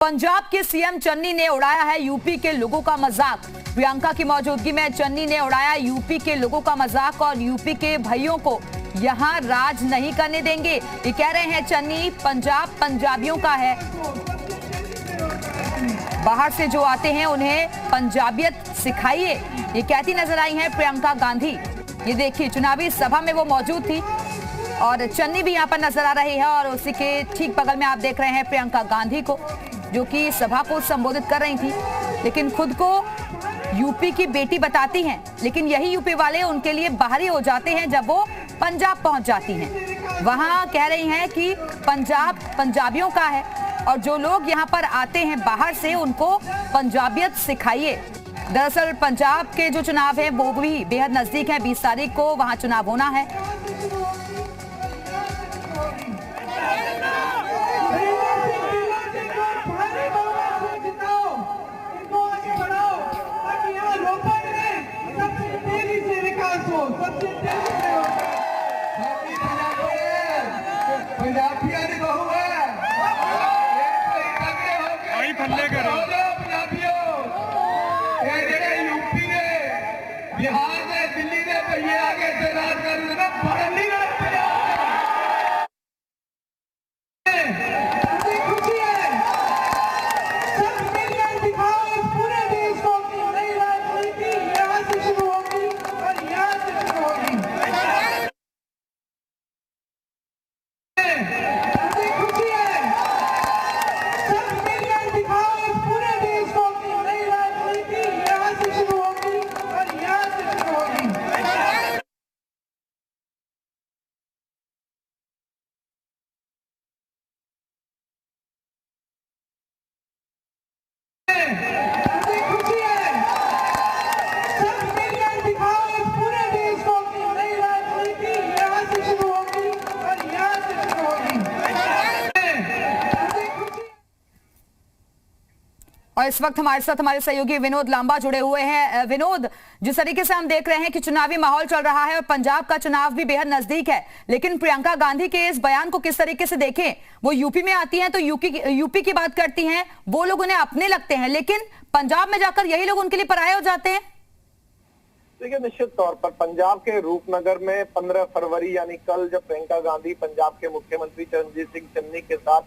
पंजाब के सीएम चन्नी ने उड़ाया है यूपी के लोगों का मजाक। प्रियंका की मौजूदगी में चन्नी ने उड़ाया यूपी के लोगों का मजाक और यूपी के भाइयों को यहां राज नहीं करने देंगे। ये कह रहे हैं चन्नी, पंजाब पंजाबियों का है, बाहर से जो आते हैं उन्हें पंजाबियत सिखाइए। ये कहती नजर आई हैं प्रियंका गांधी। ये देखिए, चुनावी सभा में वो मौजूद थी और चन्नी भी यहाँ पर नजर आ रही है और उसी के ठीक बगल में आप देख रहे हैं प्रियंका गांधी को, जो कि सभा को संबोधित कर रही थी, लेकिन खुद को यूपी की बेटी बताती हैं। लेकिन यही यूपी वाले उनके लिए बाहरी हो जाते हैं जब वो पंजाब पहुंच जाती हैं। वहां कह रही हैं कि पंजाब पंजाबियों का है और जो लोग यहाँ पर आते हैं बाहर से उनको पंजाबियत सिखाइए। दरअसल पंजाब के जो चुनाव है वो भी बेहद नजदीक है, 20 तारीख को वहां चुनाव होना है। बिहार में, दिल्ली में भैया आगे से राज करने पढ़ने खुशी है। सब मिलकर दिखाओ इस पूरे देश को कि नई राजनीति यहाँ से शुरू होगी और यहाँ से शुरू होगी। खुशी है। सब मिलकर दिखाओ इस पूरे देश को कि नई राजनीति यहाँ से शुरू होगी और यहाँ से शुरू होगी। खुशी है। सब मिलकर दिखाओ इस पूरे देश को कि नई राजनीति यहाँ से शुरू होगी और यहाँ से शुरू होगी। और इस वक्त हमारे साथ हमारे सहयोगी विनोद लांबा जुड़े हुए हैं। विनोद, जिस तरीके से हम देख रहे हैं कि चुनावी माहौल चल रहा है और पंजाब का चुनाव भी बेहद नजदीक है, लेकिन प्रियंका गांधी के इस बयान को किस तरीके से देखें? वो यूपी में आती हैं तो यूपी की बात करती हैं, वो लोग उन्हें अपने लगते हैं, लेकिन पंजाब में जाकर यही लोग उनके लिए पराये हो जाते हैं। देखिए, निश्चित तौर पर पंजाब के रूपनगर में 15 फरवरी यानी कल जब प्रियंका गांधी पंजाब के मुख्यमंत्री चरणजीत सिंह चन्नी के साथ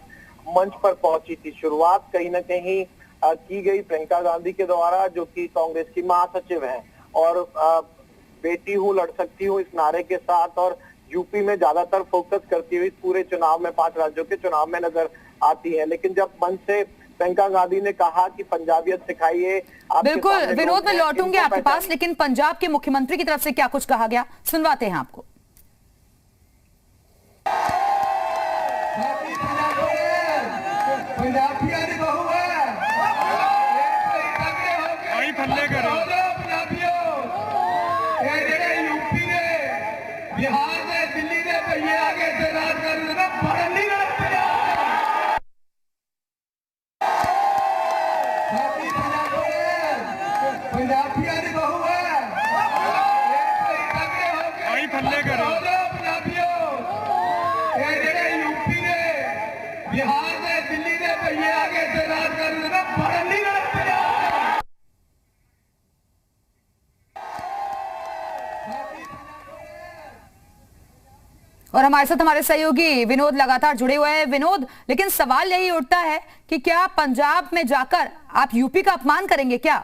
मंच पर पहुंची थी, शुरुआत कहीं ना कहीं की गई प्रियंका गांधी के द्वारा, जो कि कांग्रेस की महासचिव हैं और बेटी हूँ लड़ सकती हूँ इस नारे के साथ, और यूपी में ज्यादातर फोकस करती हुई पूरे चुनाव में 5 राज्यों के चुनाव में नजर आती है। लेकिन जब मंच से प्रियंका गांधी ने कहा कि पंजाबियत सिखाइए। बिल्कुल विनोद, मैं लौटूंगी आपके पास, लेकिन पंजाब के मुख्यमंत्री की तरफ से क्या कुछ कहा गया सुनवाते हैं आपको। बिहार में, दिल्ली में भैया आगे से राज करने पढ़ने बिहार में, दिल्ली में भैया आगे से राज करने पढ़ने और हमारे साथ हमारे सहयोगी विनोद लगातार जुड़े हुए हैं। विनोद, लेकिन सवाल यही उठता है कि क्या पंजाब में जाकर आप यूपी का अपमान करेंगे क्या?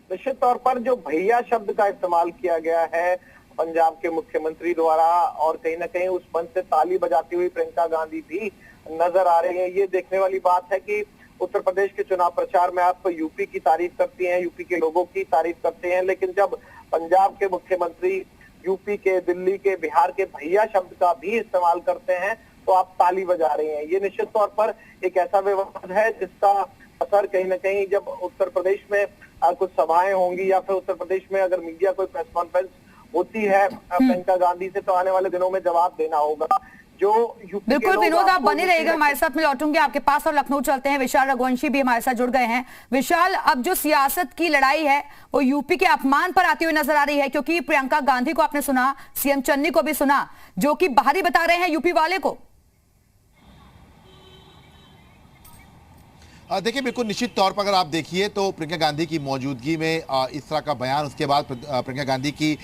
निश्चित तौर पर जो भैया शब्द का इस्तेमाल किया गया है पंजाब के मुख्यमंत्री द्वारा, और कहीं ना कहीं उस मंच से ताली बजाती हुई प्रियंका गांधी भी नजर आ रही है। ये देखने वाली बात है कि उत्तर प्रदेश के चुनाव प्रचार में आप यूपी की तारीफ करती हैं, यूपी के लोगों की तारीफ करते हैं, लेकिन जब पंजाब के मुख्यमंत्री यूपी के, दिल्ली के, बिहार के भैया शब्द का भी इस्तेमाल करते हैं तो आप ताली बजा रही हैं। ये निश्चित तौर पर एक ऐसा विवाद है जिसका असर कहीं ना कहीं जब उत्तर प्रदेश में कुछ सभाएं होंगी या फिर उत्तर प्रदेश में अगर मीडिया कोई प्रेस कॉन्फ्रेंस होती है प्रियंका गांधी से, तो आने वाले दिनों में जवाब देना होगा। जो बिल्कुल विनोद, आप बने रहिएगा हमारे साथ, मैं लौटूंगी आपके पास और लखनऊ चलते हैं। विशाल रघुवंशी भी हमारे साथ जुड़ गए हैं। विशाल, अब जो सियासत की लड़ाई है वो यूपी के अपमान पर आती हुई नजर आ रही है, क्योंकि प्रियंका गांधी को आपने सुना, सीएम चन्नी को भी सुना, जो कि बाहरी बता रहे हैं यूपी वाले को। देखिए, बिल्कुल निश्चित तौर पर अगर आप देखिए तो प्रियंका गांधी की मौजूदगी में इस तरह का बयान, उसके बाद प्रियंका गांधी की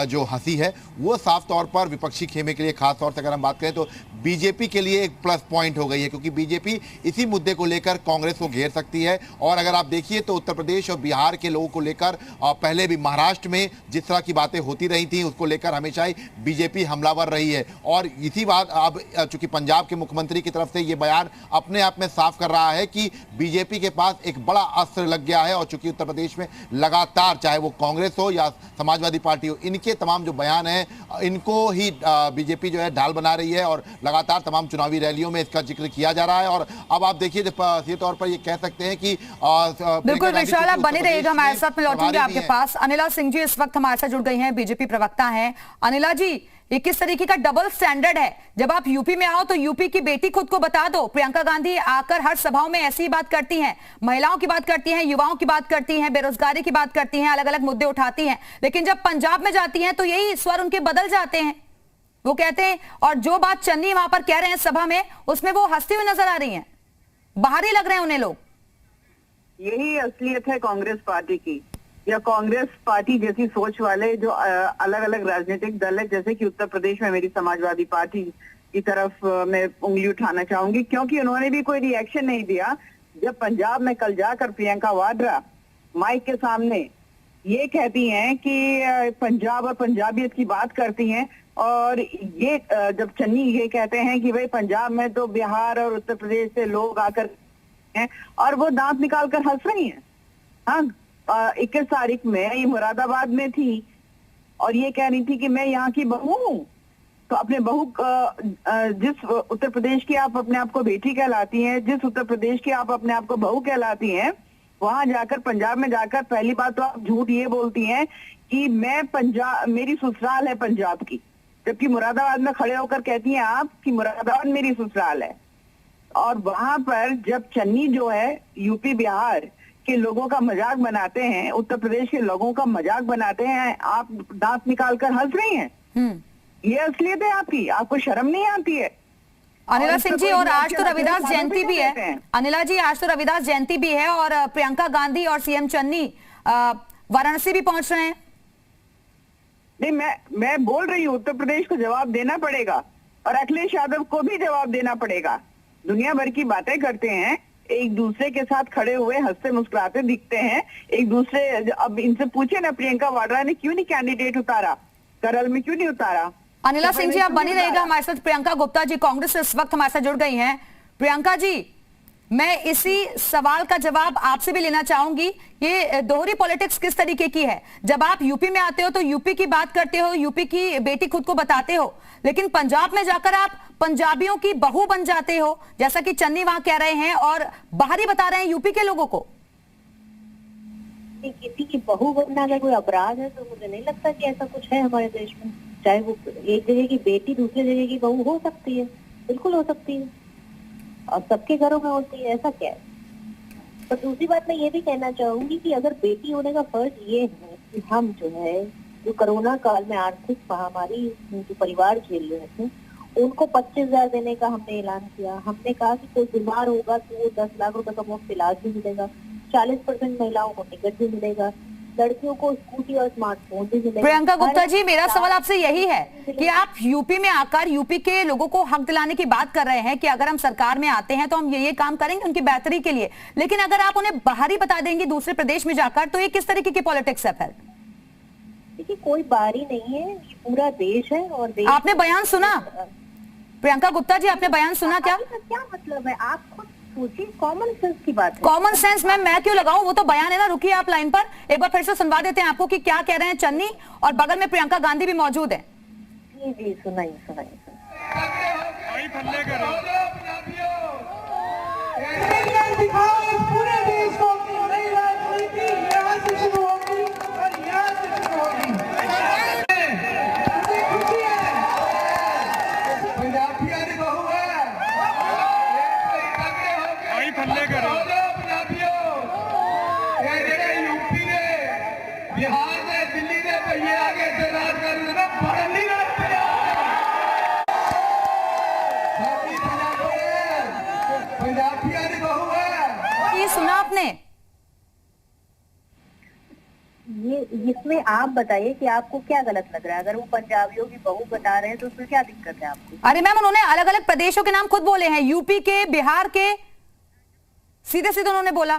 जो हंसी है वो साफ तौर पर विपक्षी खेमे के लिए, खास तौर से अगर हम बात करें तो बीजेपी के लिए एक प्लस पॉइंट हो गई है, क्योंकि बीजेपी इसी मुद्दे को लेकर कांग्रेस को घेर सकती है। और अगर आप देखिए तो उत्तर प्रदेश और बिहार के लोगों को लेकर पहले भी महाराष्ट्र में जिस तरह की बातें होती रही थी उसको लेकर हमेशा ही बीजेपी हमलावर रही है। और इसी बात अब चूंकि पंजाब के मुख्यमंत्री की तरफ से ये बयान अपने आप में साफ कर रहा है कि बीजेपी के पास एक बड़ा अस्त्र लग गया है। और चूंकि उत्तर प्रदेश में लगातार, चाहे वो कांग्रेस हो या समाजवादी पार्टी हो, इनके तमाम जो बयान हैं इनको ही बीजेपी जो है ढाल बना रही है और लगातार तमाम चुनावी रैलियों में इसका जिक्र किया जा रहा है। और अब आप देखिए सीधे तौर पर ये कह सकते हैं कि बिल्कुल विशाल, आप बने रहिएगा, हमारे साथ में लौटेंगे आपके पास। अनिला सिंह जी इस वक्त हमारे साथ जुड़ गई हैं, बीजेपी प्रवक्ता हैं। अनिला जी, ये किस तरीके का डबल स्टैंडर्ड है? जब आप यूपी में आओ तो यूपी की बेटी खुद को बता दो। प्रियंका गांधी आकर हर सभाओं में ऐसी बात करती हैं, महिलाओं की बात करती हैं, युवाओं की बात करती हैं, बेरोजगारी की बात करती हैं, अलग अलग मुद्दे उठाती हैं। लेकिन जब पंजाब में जाती हैं तो यही स्वर उनके बदल जाते हैं। वो कहते हैं, और जो बात चन्नी वहां पर कह रहे हैं सभा में, उसमें वो हंसती हुई नजर आ रही हैं, बाहरी लग रहे हैं उन्हें लोग। यही असलियत है कांग्रेस पार्टी की, या कांग्रेस पार्टी जैसी सोच वाले जो अलग अलग राजनीतिक दल है, जैसे कि उत्तर प्रदेश में मेरी समाजवादी पार्टी की तरफ मैं उंगली उठाना चाहूंगी, क्योंकि उन्होंने भी कोई रिएक्शन नहीं दिया जब पंजाब में कल जाकर प्रियंका वाड्रा माइक के सामने ये कहती हैं कि पंजाब और पंजाबियत की बात करती हैं। और ये जब चन्नी ये कहते हैं कि भाई पंजाब में तो बिहार और उत्तर प्रदेश से लोग आकर हैं, और वो दांत निकाल कर हंस रही हैं। हाँ, 21 तारीख में ये मुरादाबाद में थी और ये कह रही थी कि मैं यहाँ की बहू हूँ। तो अपने बहू, जिस उत्तर प्रदेश की आप अपने आप को बेटी कहलाती हैं, जिस उत्तर प्रदेश की आप अपने आप को बहू कहलाती हैं, वहां जाकर पंजाब में जाकर पहली बात तो आप झूठ ये बोलती हैं कि मैं पंजाब, मेरी ससुराल है पंजाब की, जबकि मुरादाबाद में खड़े होकर कहती हैं आप कि मुरादाबाद मेरी ससुराल है। और वहां पर जब चन्नी जो है यूपी बिहार के लोगों का मजाक बनाते हैं, उत्तर प्रदेश के लोगों का मजाक बनाते हैं, आप दांत निकाल कर हंस रही हैं। ये असलियत है आपकी, आपको शर्म नहीं आती है। अनिला सिंह जी, और आज तो रविदास जयंती भी है। अनिला जी, आज तो रविदास जयंती भी है और प्रियंका गांधी और सीएम चन्नी वाराणसी भी पहुंच रहे हैं। नहीं, मैं बोल रही हूँ उत्तर प्रदेश को जवाब देना पड़ेगा और अखिलेश यादव को भी जवाब देना पड़ेगा। दुनिया भर की बातें करते हैं, एक दूसरे के साथ खड़े हुए हंसते मुस्कुराते दिखते हैं एक दूसरे। अब इनसे पूछे ना, प्रियंका वाड्रा ने क्यों नहीं कैंडिडेट उतारा, करल में क्यों नहीं उतारा? अनिला सिंह जी, आप बनी रहेगा हमारे साथ। प्रियंका गुप्ता जी कांग्रेस से इस वक्त हमारे साथ जुड़ गई हैं। प्रियंका जी, मैं इसी सवाल का जवाब आपसे भी लेना चाहूंगी। ये दोहरी पॉलिटिक्स किस तरीके की है? जब आप यूपी में आते हो तो यूपी की बात करते हो, यूपी की बेटी खुद को बताते हो, लेकिन पंजाब में जाकर आप पंजाबियों की बहू बन जाते हो, जैसा कि चन्नी वहां कह रहे हैं, और बाहरी बता रहे हैं यूपी के लोगों को। किसी की बहू बनना अगर कोई अपराध है तो मुझे नहीं लगता कि ऐसा कुछ है हमारे देश में। चाहे वो एक जगह की बेटी दूसरी जगह की बहू हो सकती है, बिल्कुल हो सकती है, और सबके घरों में होती है, ऐसा क्या है। पर दूसरी बात मैं ये भी कहना चाहूंगी कि अगर बेटी होने का फर्ज ये है कि हम जो है, जो कोरोना काल में आर्थिक महामारी जो परिवार झेल रहे थे, उनको 25,000 देने का हमने ऐलान किया। हमने कहा कि कोई बीमार होगा तो वो 10 लाख रुपए का मुफ्त इलाज भी मिलेगा, 40% महिलाओं को टिकट भी मिलेगा, लड़कियों को स्कूटी और स्मार्टफोन भी मिलेगा। प्रियंका गुप्ता जी, मेरा सवाल आपसे यही है कि आप यूपी में आकर यूपी के लोगों को हक दिलाने की बात कर रहे हैं कि अगर हम सरकार में आते हैं तो हम ये काम करेंगे उनकी बेहतरी के लिए, लेकिन अगर आप उन्हें बाहरी बता देंगे दूसरे प्रदेश में जाकर, तो ये किस तरीके की पॉलिटिक्स है फिर? देखिए, कोई बाहरी नहीं है, ये पूरा देश है। और देश आपने बयान सुना प्रियंका गुप्ता जी, आपने बयान सुना? क्या मतलब है? आप खुद सोचिए, कॉमन सेंस की बात है। कॉमन सेंस मैम मैं क्यों लगाऊं, वो तो बयान है ना। रुकिए आप लाइन पर, एक बार फिर से सुनवा देते हैं आपको कि क्या कह रहे हैं चन्नी, और बगल में प्रियंका गांधी भी मौजूद है। जी जी, सुनाइए सुनाइए। दिखाओ इस पूरे देश को कि नई राजनीति यहाँ से शुरू होगी और यहाँ से शुरू होगी। मुझे खुशी है, पंजाबियों की बहू है, यूपी ने, बिहार ने, दिल्ली ने, तो ये आगे से राज कर नहीं सुना आपने? ये इसमें आप बताइए कि आपको क्या गलत लग रहा है? अगर वो पंजाबियों की बहू बता रहे हैं तो उसमें क्या दिक्कत है आपको? अरे मैम, उन्होंने अलग अलग प्रदेशों के नाम खुद बोले हैं, यूपी के, बिहार के, सीधे सीधे उन्होंने बोला